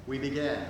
We begin.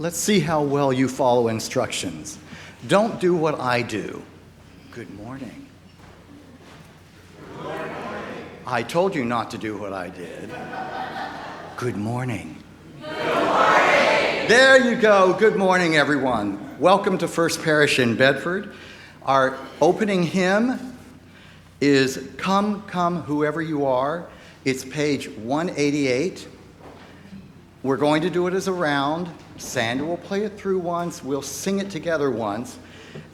Let's see how well you follow instructions. Don't do what I do. Good morning. Good morning. I told you not to do what I did. Good morning. Good morning. There you go. Good morning, everyone. Welcome to First Parish in Bedford. Our opening hymn is Come, Come, Whoever You Are. It's page 188. We're going to do it as a round. Sandra will play it through once, we'll sing it together once,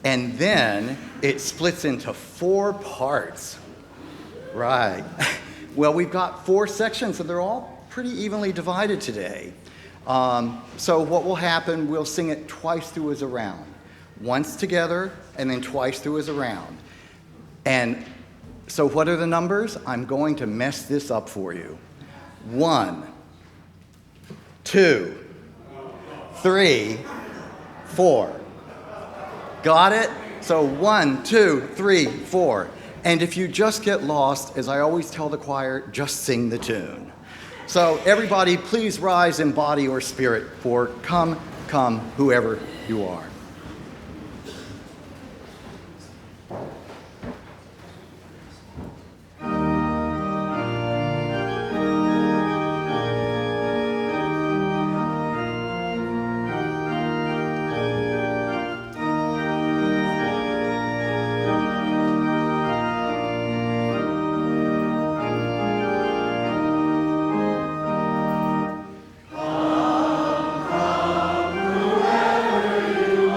and then it splits into 4 parts. Right. Well, we've got 4 sections, and they're all pretty evenly divided today. So what will happen, we'll sing it twice through as a round. Once together, and then twice through as a round. And so what are the numbers? I'm going to mess this up for you. 1, 2, 3, 4. Got it? So 1, 2, 3, 4. And if you just get lost, as I always tell the choir, just sing the tune. So everybody, please rise in body or spirit for Come, Come, Whoever You Are. You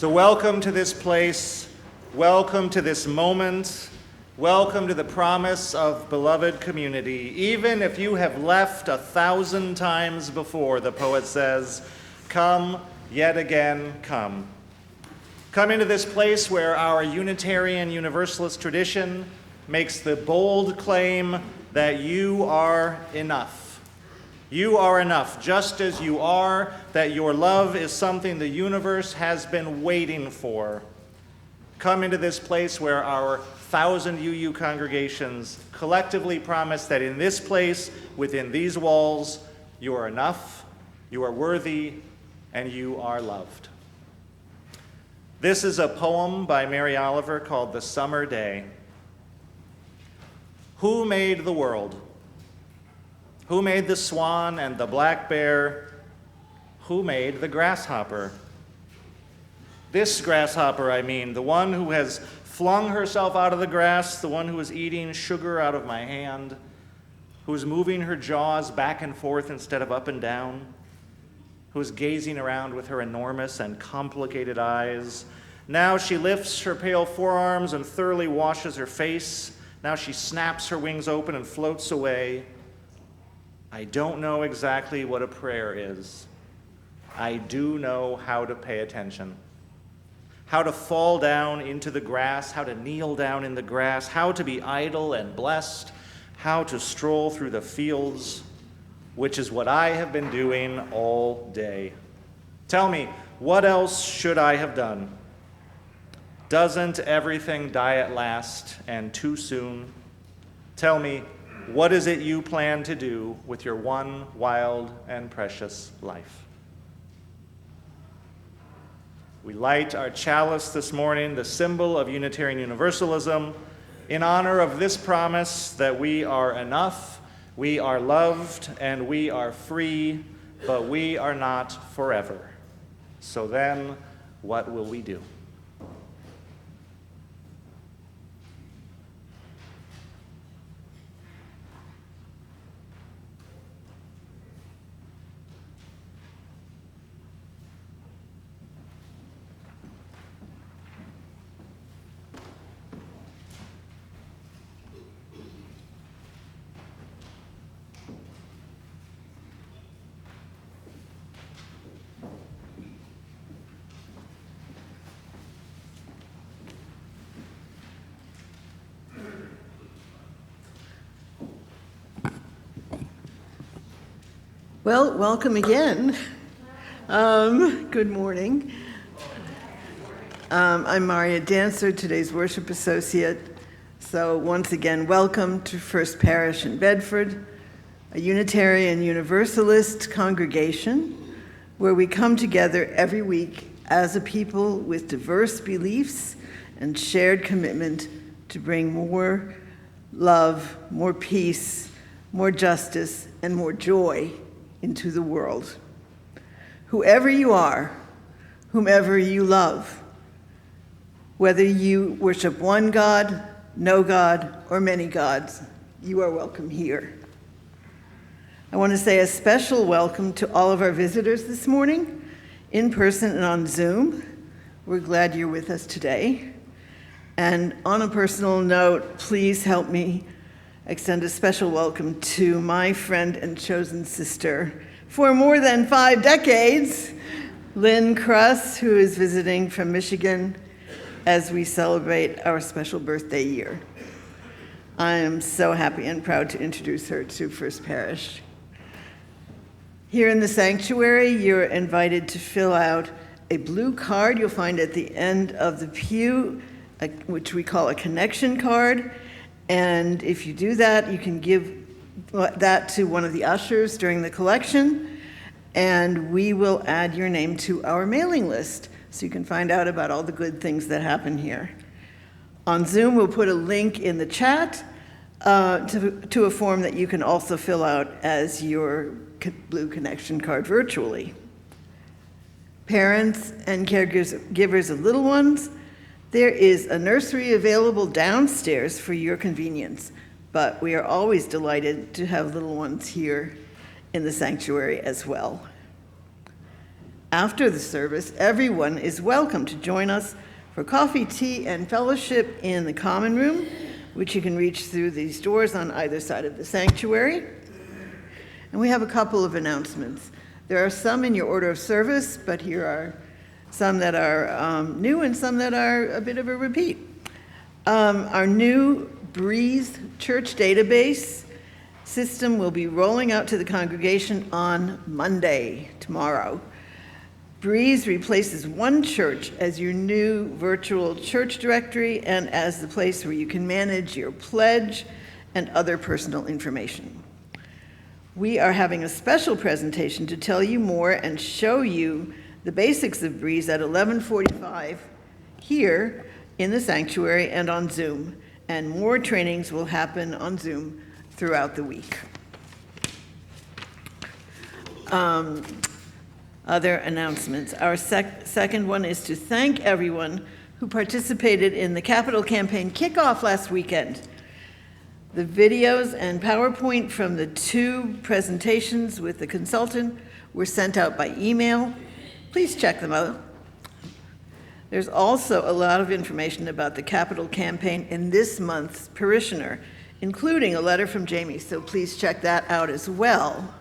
So welcome to this place, welcome to this moment, welcome to the promise of beloved community. Even if you have left 1,000 times before, the poet says, come, yet again, come. Come into this place where our Unitarian Universalist tradition makes the bold claim that you are enough. You are enough, just as you are, that your love is something the universe has been waiting for. Come into this place where our 1,000 UU congregations collectively promise that in this place, within these walls, you are enough, you are worthy, and you are loved. This is a poem by Mary Oliver called The Summer Day. Who made the world? Who made the swan and the black bear? Who made the grasshopper? This grasshopper, I mean, the one who has flung herself out of the grass, the one who is eating sugar out of my hand, who is moving her jaws back and forth instead of up and down, who is gazing around with her enormous and complicated eyes. Now she lifts her pale forearms and thoroughly washes her face. Now she snaps her wings open and floats away. I don't know exactly what a prayer is. I do know how to pay attention. How to fall down into the grass, how to kneel down in the grass, how to be idle and blessed, how to stroll through the fields, which is what I have been doing all day. Tell me, what else should I have done? Doesn't everything die at last and too soon? Tell me, what is it you plan to do with your one wild and precious life? We light our chalice this morning, the symbol of Unitarian Universalism, in honor of this promise that we are enough, we are loved, and we are free, but we are not forever. So then, what will we do? Well, welcome again. Good morning. I'm Marya Dantzer, today's worship associate. So once again, welcome to First Parish in Bedford, a Unitarian Universalist congregation where we come together every week as a people with diverse beliefs and shared commitment to bring more love, more peace, more justice, and more joy into the world. Whoever you are, whomever you love, whether you worship one God, no God, or many gods, you are welcome here. I want to say a special welcome to all of our visitors this morning, in person and on Zoom. We're glad you're with us today. And on a personal note, please help me extend a special welcome to my friend and chosen sister for more than 5 decades, Lynn Kruss, who is visiting from Michigan as we celebrate our special birthday year. I am so happy and proud to introduce her to First Parish. Here in the sanctuary, you're invited to fill out a blue card you'll find at the end of the pew, which we call a connection card. And if you do that, you can give that to one of the ushers during the collection, and we will add your name to our mailing list so you can find out about all the good things that happen here. On Zoom, we'll put a link in the chat to a form that you can also fill out as your blue connection card virtually. Parents and caregivers of little ones, there is a nursery available downstairs for your convenience, but we are always delighted to have little ones here in the sanctuary as well. After the service, everyone is welcome to join us for coffee, tea, and fellowship in the common room, which you can reach through these doors on either side of the sanctuary. And we have a couple of announcements. There are some in your order of service, but here are some that are new and some that are a bit of a repeat. Our new Breeze Church database system will be rolling out to the congregation on Monday, tomorrow. Breeze replaces One Church as your new virtual church directory and as the place where you can manage your pledge and other personal information. We are having a special presentation to tell you more and show you the basics of Breeze at 11:45 here in the sanctuary and on Zoom. And more trainings will happen on Zoom throughout the week. Other announcements. Our second one is to thank everyone who participated in the Capital Campaign kickoff last weekend. The videos and PowerPoint from the 2 presentations with the consultant were sent out by email. Please check them out. There's also a lot of information about the Capital Campaign in this month's Parishioner, including a letter from Jamie, so please check that out as well.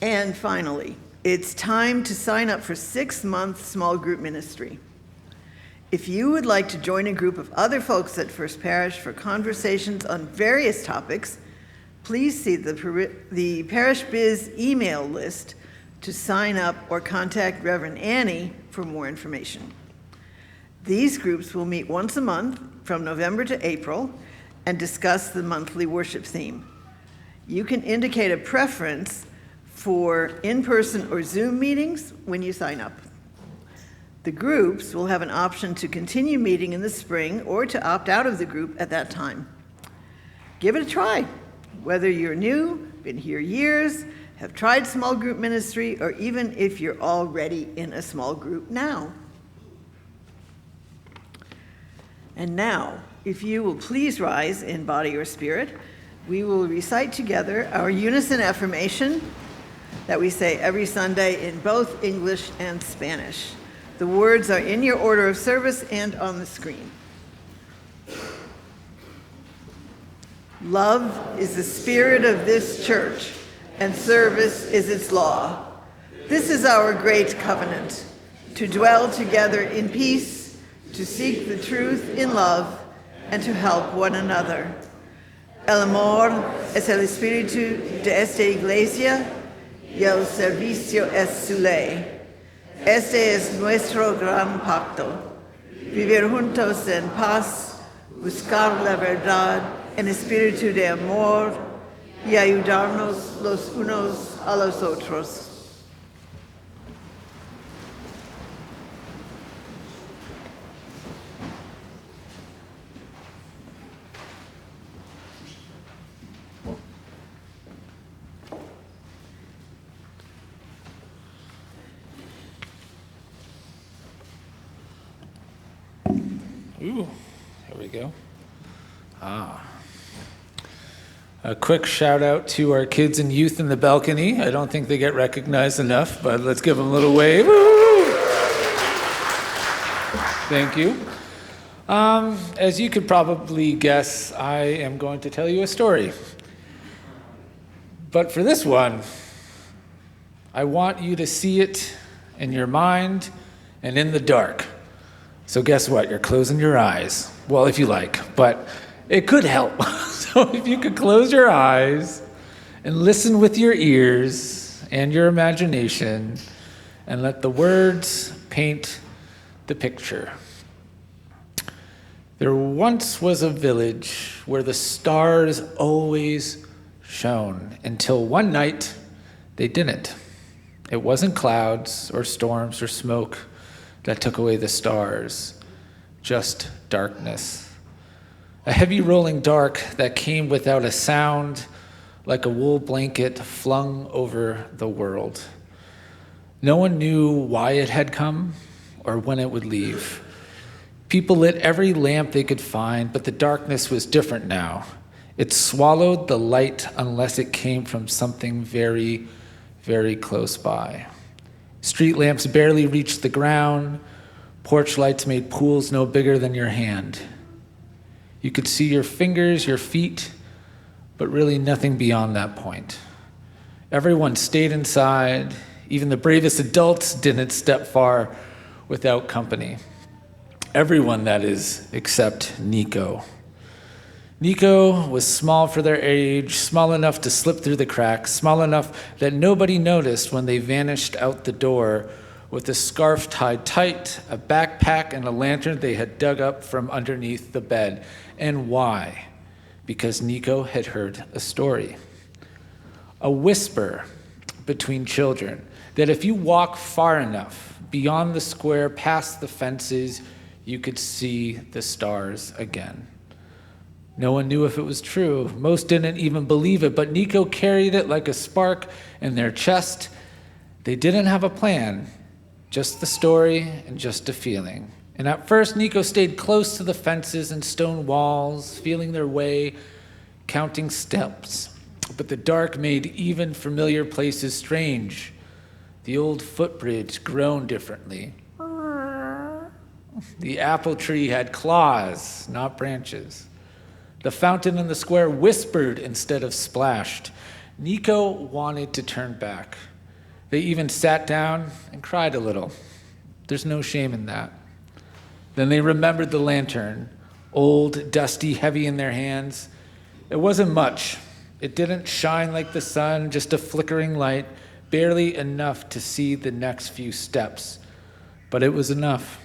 And finally, it's time to sign up for 6-month small group ministry. If you would like to join a group of other folks at First Parish for conversations on various topics, please see the Parish Biz email list to sign up or contact Reverend Annie for more information. These groups will meet once a month from November to April and discuss the monthly worship theme. You can indicate a preference for in-person or Zoom meetings when you sign up. The groups will have an option to continue meeting in the spring or to opt out of the group at that time. Give it a try. Whether you're new, been here years, have tried small group ministry, or even if you're already in a small group now. And now, if you will please rise in body or spirit, we will recite together our unison affirmation that we say every Sunday in both English and Spanish. The words are in your order of service and on the screen. Love is the spirit of this church, and service is its law. This is our great covenant, to dwell together in peace, to seek the truth in love, and to help one another. El amor es el espíritu de esta iglesia, y el servicio es su ley. Este es nuestro gran pacto, vivir juntos en paz, buscar la verdad en espíritu de amor y ayudarnos los unos a los otros. Ooh, there we go. A quick shout out to our kids and youth in the balcony. I don't think they get recognized enough, but let's give them a little wave. Woo! Thank you. As you could probably guess, I am going to tell you a story. But for this one, I want you to see it in your mind and in the dark. So guess what? You're closing your eyes. Well, if you like, but it could help. So if you could close your eyes and listen with your ears and your imagination and let the words paint the picture. There once was a village where the stars always shone until one night they didn't. It wasn't clouds or storms or smoke that took away the stars, just darkness. A heavy rolling dark that came without a sound, like a wool blanket flung over the world. No one knew why it had come or when it would leave. People lit every lamp they could find, but the darkness was different now. It swallowed the light unless it came from something very, very close by. Street lamps barely reached the ground. Porch lights made pools no bigger than your hand. You could see your fingers, your feet, but really nothing beyond that point. Everyone stayed inside. Even the bravest adults didn't step far without company. Everyone, that is, except Nico. Nico was small for their age, small enough to slip through the cracks, small enough that nobody noticed when they vanished out the door with a scarf tied tight, a backpack, and a lantern they had dug up from underneath the bed. And why? Because Nico had heard a story. A whisper between children that if you walk far enough beyond the square, past the fences, you could see the stars again. No one knew if it was true. Most didn't even believe it, but Nico carried it like a spark in their chest. They didn't have a plan, just the story and just a feeling. And at first, Nico stayed close to the fences and stone walls, feeling their way, counting steps. But the dark made even familiar places strange. The old footbridge groaned differently. The apple tree had claws, not branches. The fountain in the square whispered instead of splashed. Nico wanted to turn back. They even sat down and cried a little. There's no shame in that. Then they remembered the lantern, old, dusty, heavy in their hands. It wasn't much. It didn't shine like the sun, just a flickering light, barely enough to see the next few steps. But it was enough.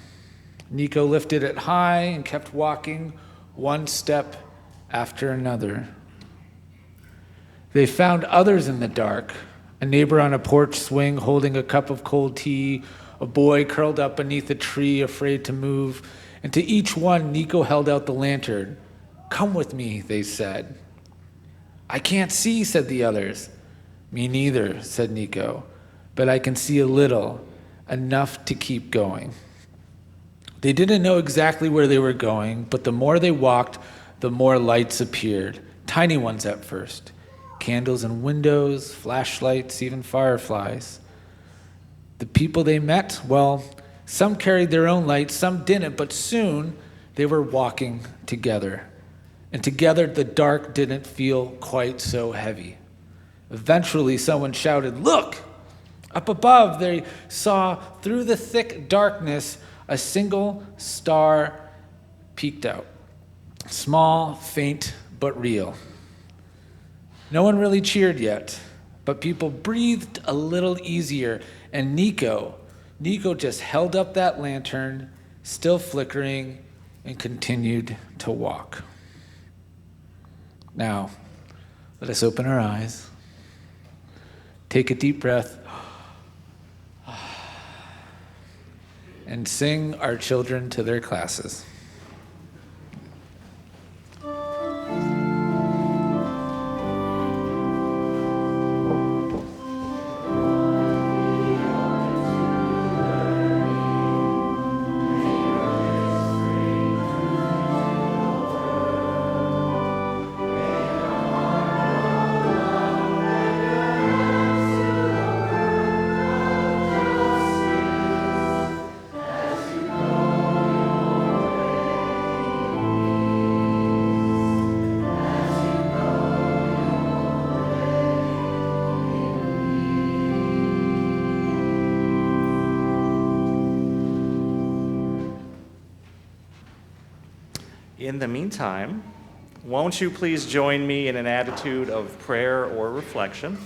Nico lifted it high and kept walking, one step after another. They found others in the dark, a neighbor on a porch swing holding a cup of cold tea, a boy curled up beneath a tree afraid to move, and to each one Nico held out the lantern. "Come with me," they said. "I can't see," said the others. "Me neither," said Nico, "but I can see a little, enough to keep going." They didn't know exactly where they were going, but the more they walked, the more lights appeared, tiny ones at first. Candles in windows, flashlights, even fireflies. The people they met, well, some carried their own lights, some didn't, but soon they were walking together. And together the dark didn't feel quite so heavy. Eventually someone shouted, "Look!" Up above they saw through the thick darkness a single star peeked out. Small, faint, but real. No one really cheered yet, but people breathed a little easier, and Nico just held up that lantern, still flickering, and continued to walk. Now, let us open our eyes, take a deep breath, and sing our children to their classes. In the meantime, won't you please join me in an attitude of prayer or reflection?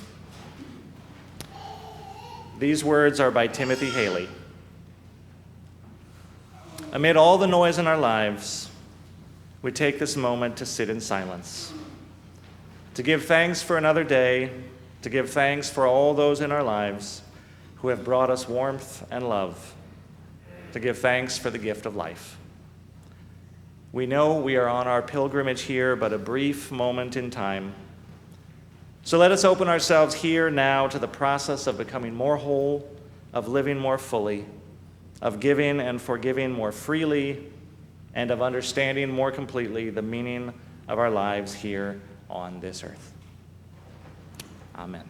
These words are by Timothy Haley. Amid all the noise in our lives, we take this moment to sit in silence, to give thanks for another day, to give thanks for all those in our lives who have brought us warmth and love, to give thanks for the gift of life. We know we are on our pilgrimage here, but a brief moment in time. So let us open ourselves here now to the process of becoming more whole, of living more fully, of giving and forgiving more freely, and of understanding more completely the meaning of our lives here on this earth. Amen.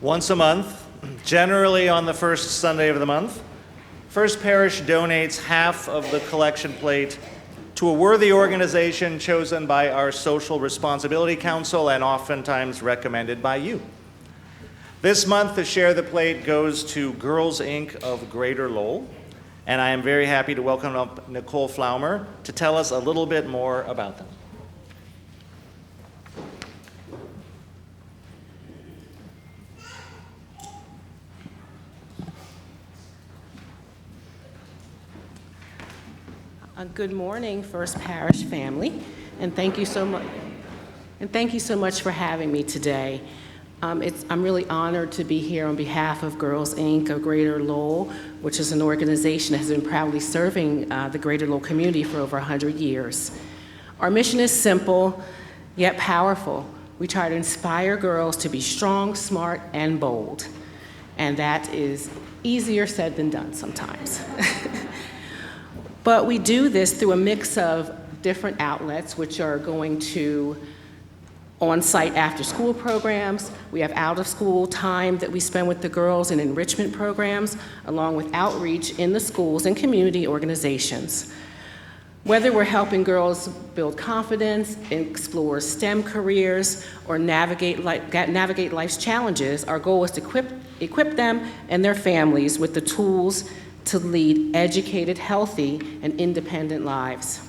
Once a month, generally on the first Sunday of the month, First Parish donates half of the collection plate to a worthy organization chosen by our Social Responsibility Council and oftentimes recommended by you. This month, the share of the plate goes to Girls Inc. of Greater Lowell, and I am very happy to welcome up Nicole Flaumer to tell us a little bit more about them. Good morning, First Parish family, and thank you so much. And thank you so much for having me today. I'm really honored to be here on behalf of Girls Inc. of Greater Lowell, which is an organization that has been proudly serving the Greater Lowell community for over 100 years. Our mission is simple, yet powerful. We try to inspire girls to be strong, smart, and bold. And that is easier said than done sometimes. But we do this through a mix of different outlets, which are going to on-site after-school programs. We have out-of-school time that we spend with the girls in enrichment programs, along with outreach in the schools and community organizations. Whether we're helping girls build confidence, explore STEM careers, or navigate life's challenges, our goal is to equip them and their families with the tools to lead educated, healthy, and independent lives.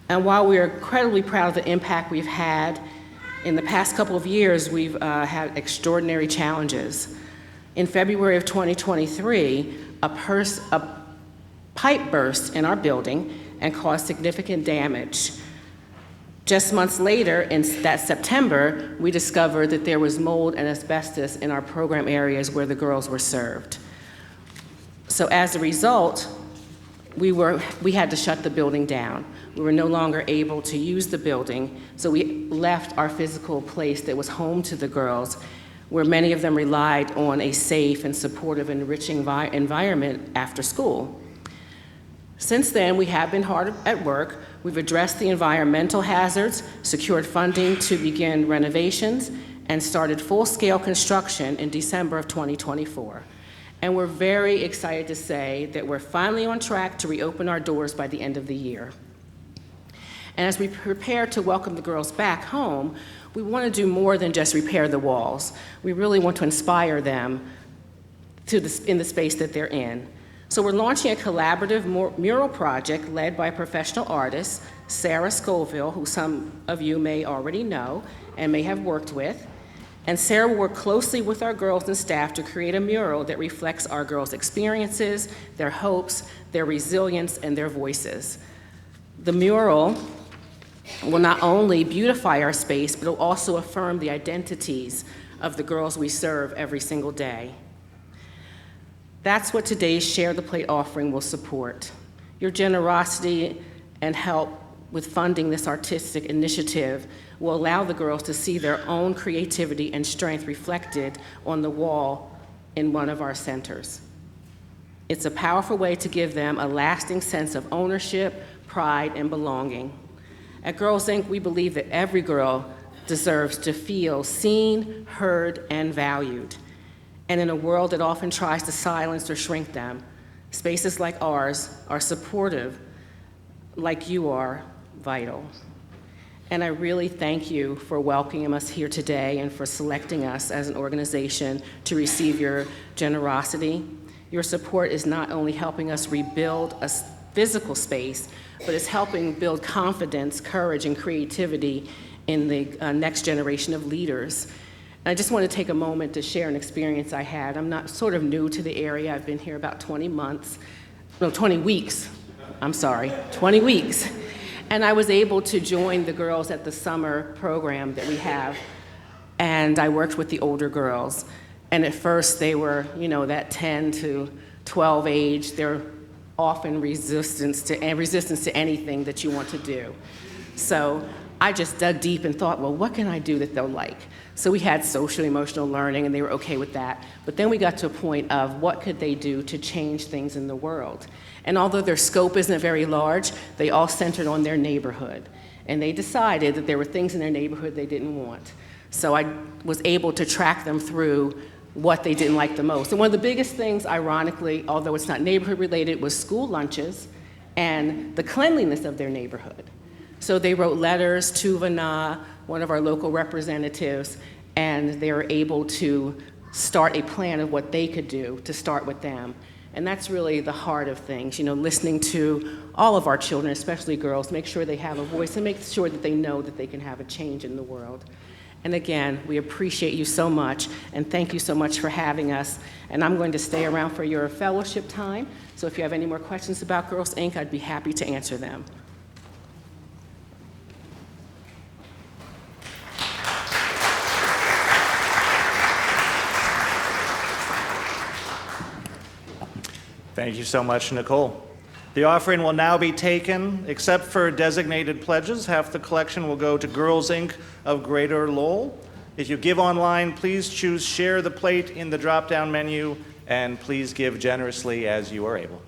And while we are incredibly proud of the impact we've had, in the past couple of years, we've had extraordinary challenges. In February of 2023, a pipe burst in our building and caused significant damage. Just months later, in that September, we discovered that there was mold and asbestos in our program areas where the girls were served. So as a result, we had to shut the building down. We were no longer able to use the building, so we left our physical place that was home to the girls, where many of them relied on a safe and supportive and enriching environment after school. Since then, we have been hard at work. We've addressed the environmental hazards, secured funding to begin renovations, and started full-scale construction in December of 2024. And we're very excited to say that we're finally on track to reopen our doors by the end of the year. And as we prepare to welcome the girls back home, we want to do more than just repair the walls. We really want to inspire them in the space that they're in. So we're launching a collaborative mural project led by professional artist, Sarah Scoville, who some of you may already know and may have worked with. And Sarah will work closely with our girls and staff to create a mural that reflects our girls' experiences, their hopes, their resilience, and their voices. The mural will not only beautify our space, but it will also affirm the identities of the girls we serve every single day. That's what today's Share the Plate offering will support. Your generosity and help with funding this artistic initiative will allow the girls to see their own creativity and strength reflected on the wall in one of our centers. It's a powerful way to give them a lasting sense of ownership, pride, and belonging. At Girls Inc., we believe that every girl deserves to feel seen, heard, and valued. And in a world that often tries to silence or shrink them, spaces like ours are supportive, like you are, vital. And I really thank you for welcoming us here today and for selecting us as an organization to receive your generosity. Your support is not only helping us rebuild a physical space, but it's helping build confidence, courage, and creativity in the next generation of leaders. And I just want to take a moment to share an experience I had. I'm not sort of new to the area. I've been here about 20 weeks. I'm sorry, 20 weeks. And I was able to join the girls at the summer program that we have. And I worked with the older girls. And at first they were, that 10 to 12 age. They're often resistance to anything that you want to do. So I just dug deep and thought, well, what can I do that they'll like? So we had social emotional learning, and they were okay with that. But then we got to a point of what could they do to change things in the world? And although their scope isn't very large, they all centered on their neighborhood. And they decided that there were things in their neighborhood they didn't want. So I was able to track them through what they didn't like the most. And one of the biggest things, ironically, although it's not neighborhood related, was school lunches and the cleanliness of their neighborhood. So they wrote letters to Vana, one of our local representatives, and they were able to start a plan of what they could do to start with them. And that's really the heart of things, listening to all of our children, especially girls, make sure they have a voice and make sure that they know that they can have a change in the world. And again, we appreciate you so much, and thank you so much for having us. And I'm going to stay around for your fellowship time, so if you have any more questions about Girls Inc., I'd be happy to answer them. Thank you so much, Nicole. The offering will now be taken. Except for designated pledges, half the collection will go to Girls Inc. of Greater Lowell. If you give online, please choose Share the Plate in the drop-down menu, and please give generously as you are able.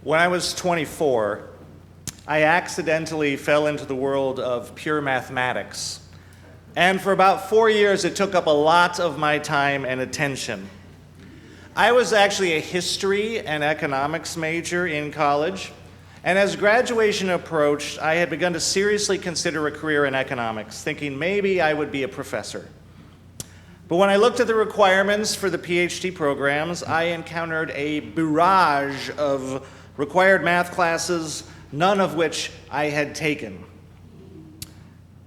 When I was 24, I accidentally fell into the world of pure mathematics. And for about 4 years, it took up a lot of my time and attention. I was actually a history and economics major in college, And as graduation approached, I had begun to seriously consider a career in economics, thinking maybe I would be a professor. But when I looked at the requirements for the PhD programs, I encountered a barrage of required math classes, none of which I had taken.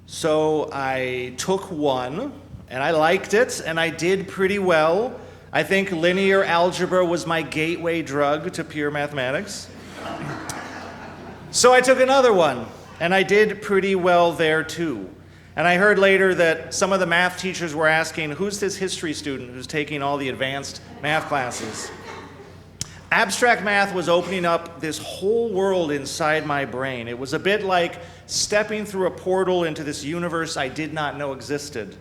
So I took one, and I liked it, and I did pretty well. I think linear algebra was my gateway drug to pure mathematics. So I took another one, and I did pretty well there too. And I heard later that some of the math teachers were asking, who's this history student who's taking all the advanced math classes? Abstract math was opening up this whole world inside my brain. It was a bit like stepping through a portal into this universe I did not know existed.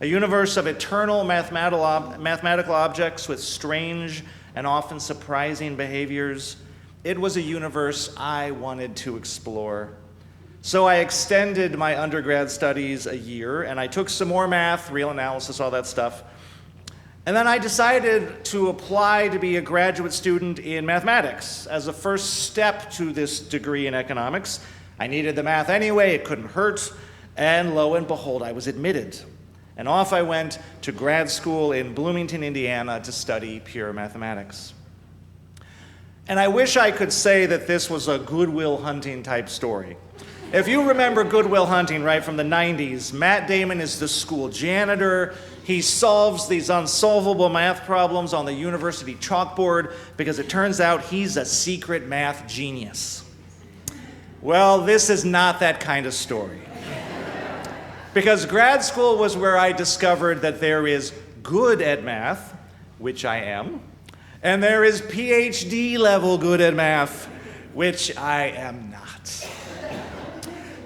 A universe of eternal mathematical objects with strange and often surprising behaviors. It was a universe I wanted to explore. So I extended my undergrad studies a year, and I took some more math, real analysis, all that stuff. And then I decided to apply to be a graduate student in mathematics as a first step to this degree in economics. I needed the math anyway, it couldn't hurt, and lo and behold, I was admitted. And off I went to grad school in Bloomington, Indiana to study pure mathematics. And I wish I could say that this was a Good Will Hunting type story. If you remember Good Will Hunting, right, from the 90s, Matt Damon is the school janitor. He solves these unsolvable math problems on the university chalkboard because it turns out he's a secret math genius. Well, this is not that kind of story. Because grad school was where I discovered that there is good at math, which I am, and there is PhD level good at math, which I am not.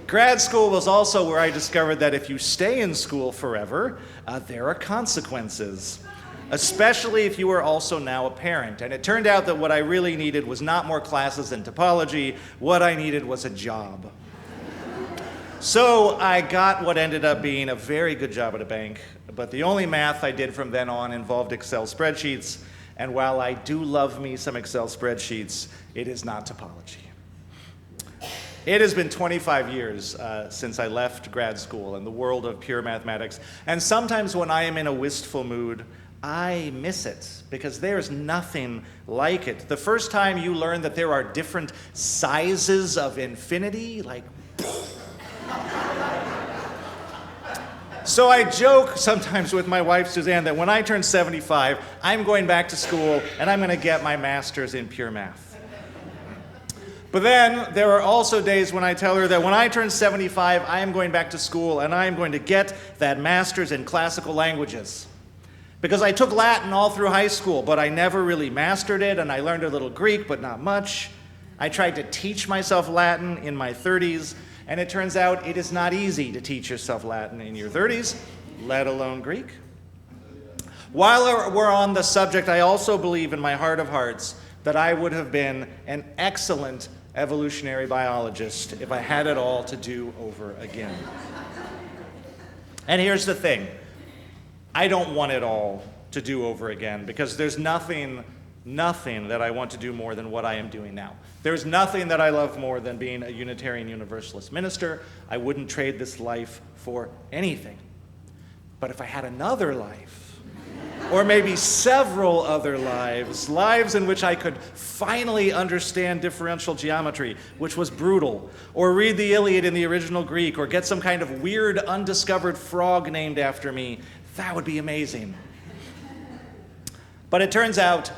Grad school was also where I discovered that if you stay in school forever, there are consequences, especially if you are also now a parent. And it turned out that what I really needed was not more classes in topology. What I needed was a job. So I got what ended up being a very good job at a bank, but the only math I did from then on involved Excel spreadsheets, and while I do love me some Excel spreadsheets, it is not topology. It has been 25 years since I left grad school and the world of pure mathematics, and sometimes when I am in a wistful mood, I miss it because there's nothing like it. The first time you learn that there are different sizes of infinity, like, so I joke sometimes with my wife, Suzanne, that when I turn 75, I'm going back to school and I'm going to get my master's in pure math. But then there are also days when I tell her that when I turn 75, I am going back to school and I am going to get that master's in classical languages. Because I took Latin all through high school, but I never really mastered it, and I learned a little Greek, but not much. I tried to teach myself Latin in my 30s, and it turns out it is not easy to teach yourself Latin in your 30s, let alone Greek. While we're on the subject, I also believe in my heart of hearts that I would have been an excellent evolutionary biologist if I had it all to do over again. And here's the thing. I don't want it all to do over again because there's nothing that I want to do more than what I am doing now. There's nothing that I love more than being a Unitarian Universalist minister. I wouldn't trade this life for anything. But if I had another life, or maybe several other lives in which I could finally understand differential geometry, which was brutal, or read the Iliad in the original Greek, or get some kind of weird undiscovered frog named after me, that would be amazing. But it turns out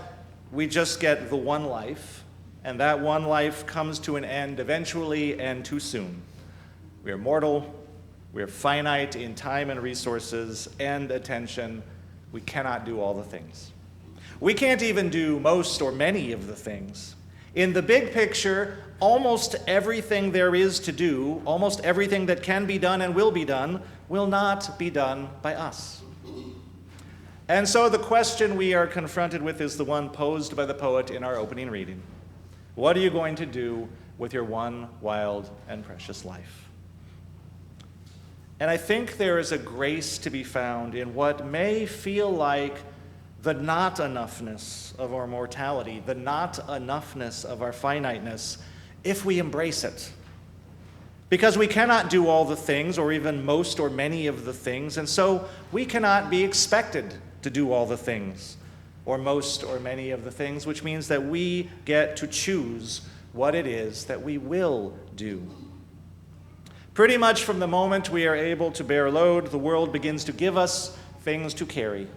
we just get the one life, and that one life comes to an end eventually and too soon. We are mortal, we are finite in time and resources and attention. We cannot do all the things. We can't even do most or many of the things. In the big picture, almost everything there is to do, almost everything that can be done and will be done, will not be done by us. And so the question we are confronted with is the one posed by the poet in our opening reading. What are you going to do with your one wild and precious life? And I think there is a grace to be found in what may feel like the not enoughness of our mortality, the not enoughness of our finiteness, if we embrace it. Because we cannot do all the things, or even most or many of the things, and so we cannot be expected to do all the things, or most or many of the things, which means that we get to choose what it is that we will do. Pretty much from the moment we are able to bear load, the world begins to give us things to carry.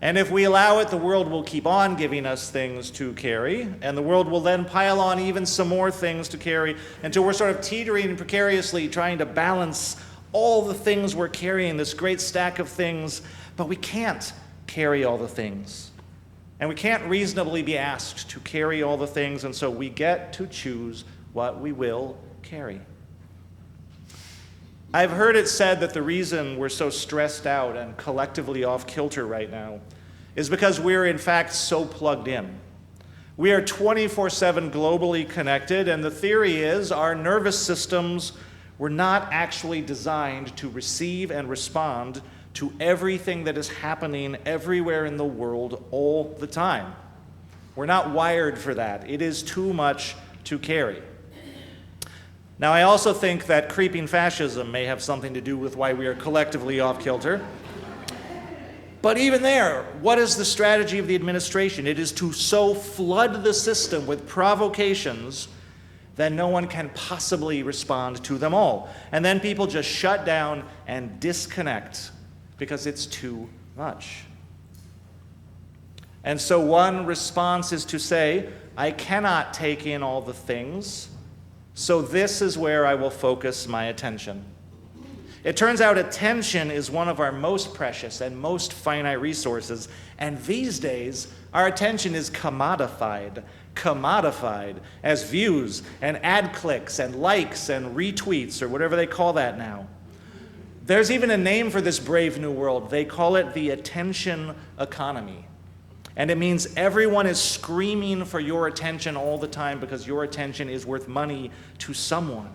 And if we allow it, the world will keep on giving us things to carry, and the world will then pile on even some more things to carry until we're sort of teetering precariously trying to balance all the things we're carrying, this great stack of things, but we can't carry all the things. And we can't reasonably be asked to carry all the things, and so we get to choose what we will carry. I've heard it said that the reason we're so stressed out and collectively off kilter right now is because we're in fact so plugged in. We are 24/7 globally connected, and the theory is our nervous systems were not actually designed to receive and respond to everything that is happening everywhere in the world all the time. We're not wired for that. It is too much to carry. Now, I also think that creeping fascism may have something to do with why we are collectively off kilter. But even there, what is the strategy of the administration? It is to so flood the system with provocations that no one can possibly respond to them all. And then people just shut down and disconnect because it's too much. And so one response is to say, I cannot take in all the things, so this is where I will focus my attention. It turns out attention is one of our most precious and most finite resources, and these days our attention is commodified as views and ad clicks and likes and retweets, or whatever they call that now. There's even a name for this brave new world. They call it the attention economy. And it means everyone is screaming for your attention all the time because your attention is worth money to someone.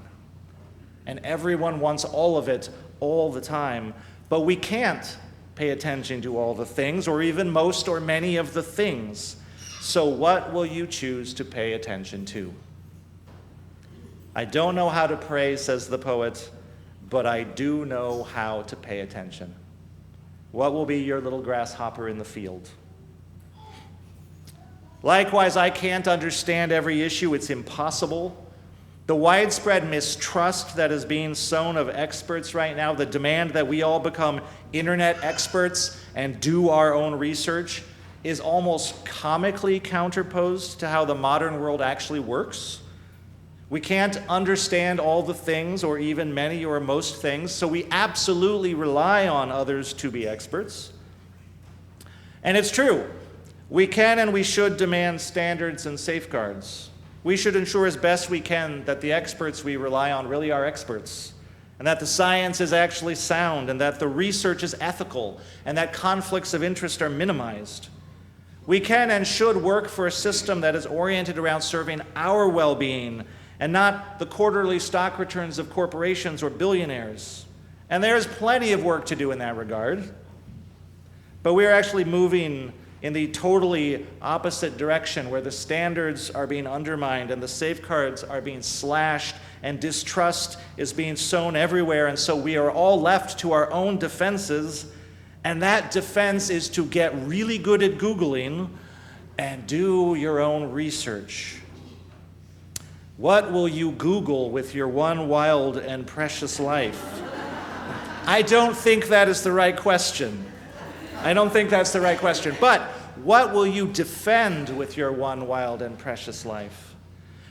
And everyone wants all of it all the time. But we can't pay attention to all the things, or even most or many of the things. So what will you choose to pay attention to? I don't know how to pray, says the poet, but I do know how to pay attention. What will be your little grasshopper in the field? Likewise, I can't understand every issue. It's impossible. The widespread mistrust that is being sown of experts right now, the demand that we all become internet experts and do our own research, is almost comically counterposed to how the modern world actually works. We can't understand all the things, or even many or most things, so we absolutely rely on others to be experts. And it's true. We can and we should demand standards and safeguards. We should ensure as best we can that the experts we rely on really are experts, and that the science is actually sound, and that the research is ethical, and that conflicts of interest are minimized. We can and should work for a system that is oriented around serving our well-being and not the quarterly stock returns of corporations or billionaires. And there's plenty of work to do in that regard. But we are actually moving in the totally opposite direction, where the standards are being undermined and the safeguards are being slashed and distrust is being sown everywhere. And so we are all left to our own defenses, and that defense is to get really good at Googling and do your own research. What will you Google with your one wild and precious life? I don't think that is the right question. I don't think that's the right question. But what will you defend with your one wild and precious life?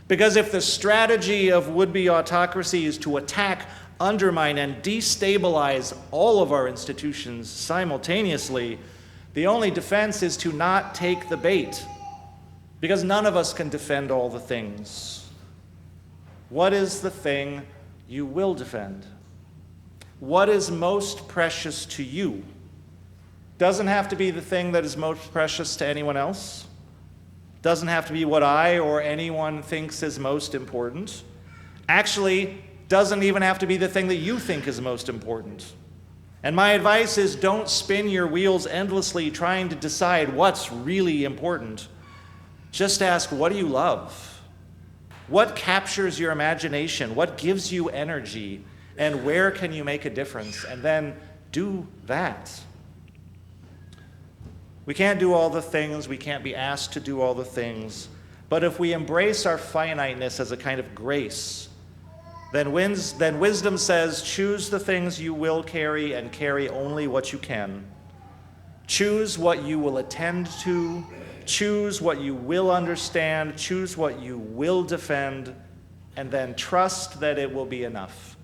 Because if the strategy of would-be autocracy is to attack, undermine, and destabilize all of our institutions simultaneously, the only defense is to not take the bait, because none of us can defend all the things. What is the thing you will defend? What is most precious to you? Doesn't have to be the thing that is most precious to anyone else. Doesn't have to be what I or anyone thinks is most important. Actually, doesn't even have to be the thing that you think is most important. And my advice is, don't spin your wheels endlessly trying to decide what's really important. Just ask, what do you love? What captures your imagination? What gives you energy? And where can you make a difference? And then do that. We can't do all the things. We can't be asked to do all the things. But if we embrace our finiteness as a kind of grace, then wisdom says, choose the things you will carry and carry only what you can. Choose what you will attend to. Choose what you will understand. Choose what you will defend. And then trust that it will be enough.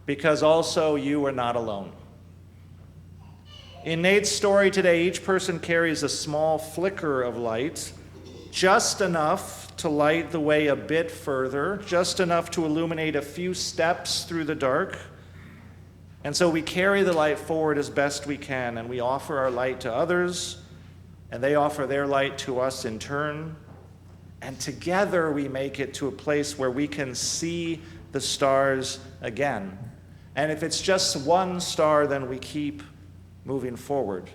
Because also you are not alone. In Nate's story today, each person carries a small flicker of light, just enough to light the way a bit further, just enough to illuminate a few steps through the dark. And so we carry the light forward as best we can, and we offer our light to others, and they offer their light to us in turn. And together we make it to a place where we can see the stars again. And if it's just one star, then we keep moving forward.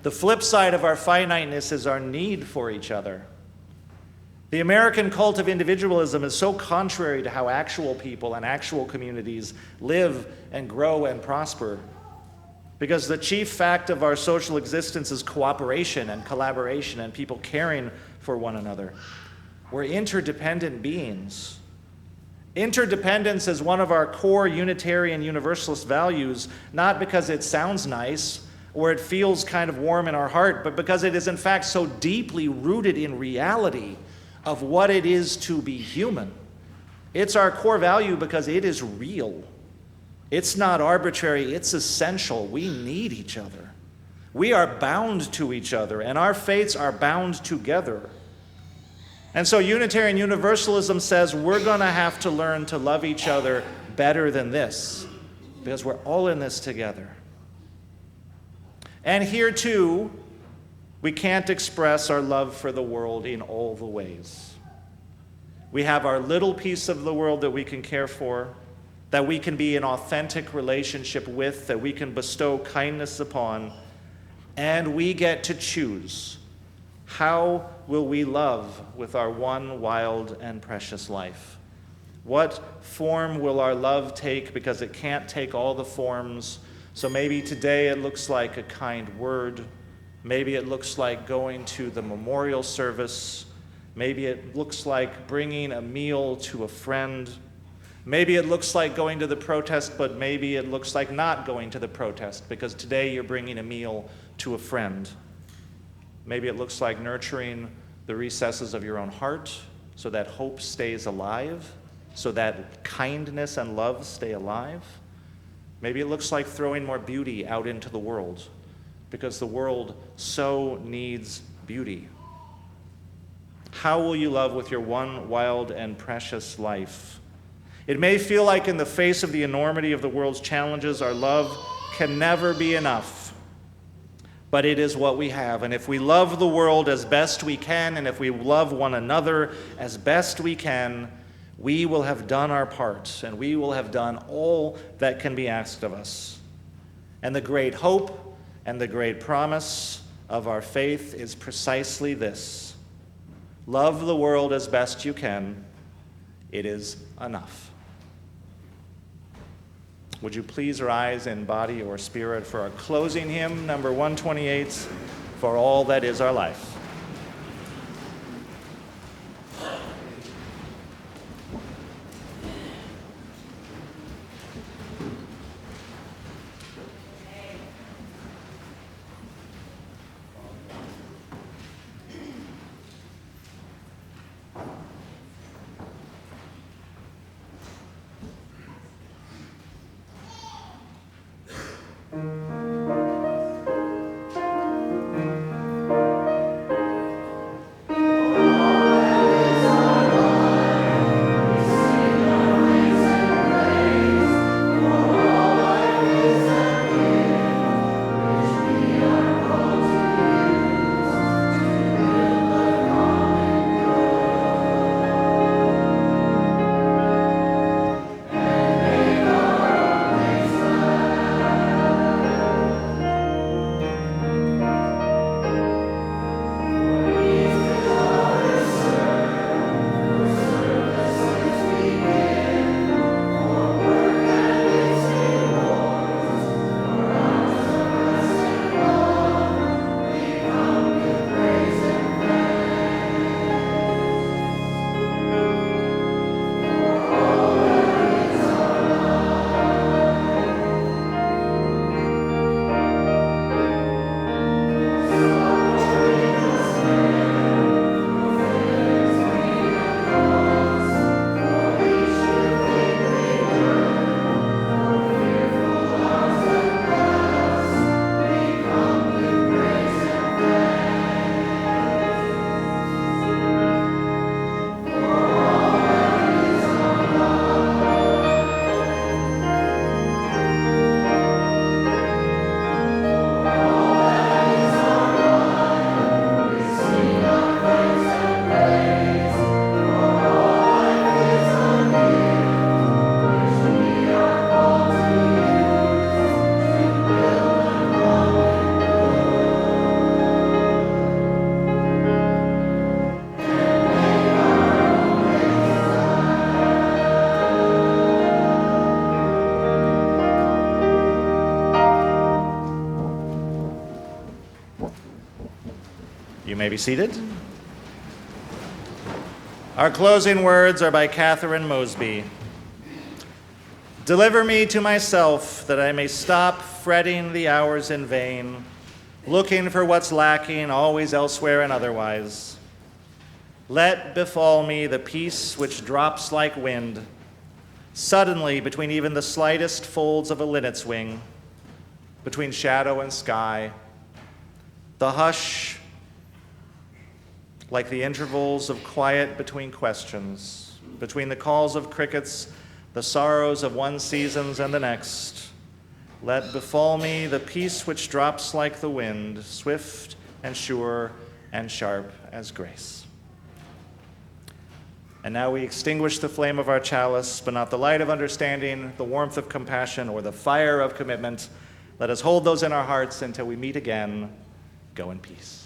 The flip side of our finiteness is our need for each other. The American cult of individualism is so contrary to how actual people and actual communities live and grow and prosper, because the chief fact of our social existence is cooperation and collaboration and people caring for one another. We're interdependent beings. Interdependence is one of our core Unitarian Universalist values, not because it sounds nice or it feels kind of warm in our heart, but because it is in fact so deeply rooted in reality of what it is to be human. It's our core value because it is real. It's not arbitrary, it's essential. We need each other. We are bound to each other, and our fates are bound together. And so Unitarian Universalism says we're going to have to learn to love each other better than this, because we're all in this together. And here too, we can't express our love for the world in all the ways. We have our little piece of the world that we can care for, that we can be in authentic relationship with, that we can bestow kindness upon, and we get to choose. How will we love with our one wild and precious life? What form will our love take? Because it can't take all the forms. So maybe today it looks like a kind word. Maybe it looks like going to the memorial service. Maybe it looks like bringing a meal to a friend. Maybe it looks like going to the protest, but maybe it looks like not going to the protest, because today you're bringing a meal to a friend. Maybe it looks like nurturing the recesses of your own heart so that hope stays alive, so that kindness and love stay alive. Maybe it looks like throwing more beauty out into the world, because the world so needs beauty. How will you love with your one wild and precious life? It may feel like in the face of the enormity of the world's challenges, our love can never be enough. But it is what we have. And if we love the world as best we can, and if we love one another as best we can, we will have done our part, and we will have done all that can be asked of us. And the great hope and the great promise of our faith is precisely this: love the world as best you can. It is enough. Would you please rise in body or spirit for our closing hymn, number 128, For All That Is Our Life. may be seated. Our closing words are by Catherine Mosby. Deliver me to myself, that I may stop fretting the hours in vain, looking for what's lacking always elsewhere and otherwise. Let befall me the peace which drops like wind, suddenly between even the slightest folds of a linnet's wing, between shadow and sky, the hush like the intervals of quiet between questions, between the calls of crickets, the sorrows of one season's and the next. Let befall me the peace which drops like the wind, swift and sure and sharp as grace. And now we extinguish the flame of our chalice, but not the light of understanding, the warmth of compassion, or the fire of commitment. Let us hold those in our hearts until we meet again. Go in peace.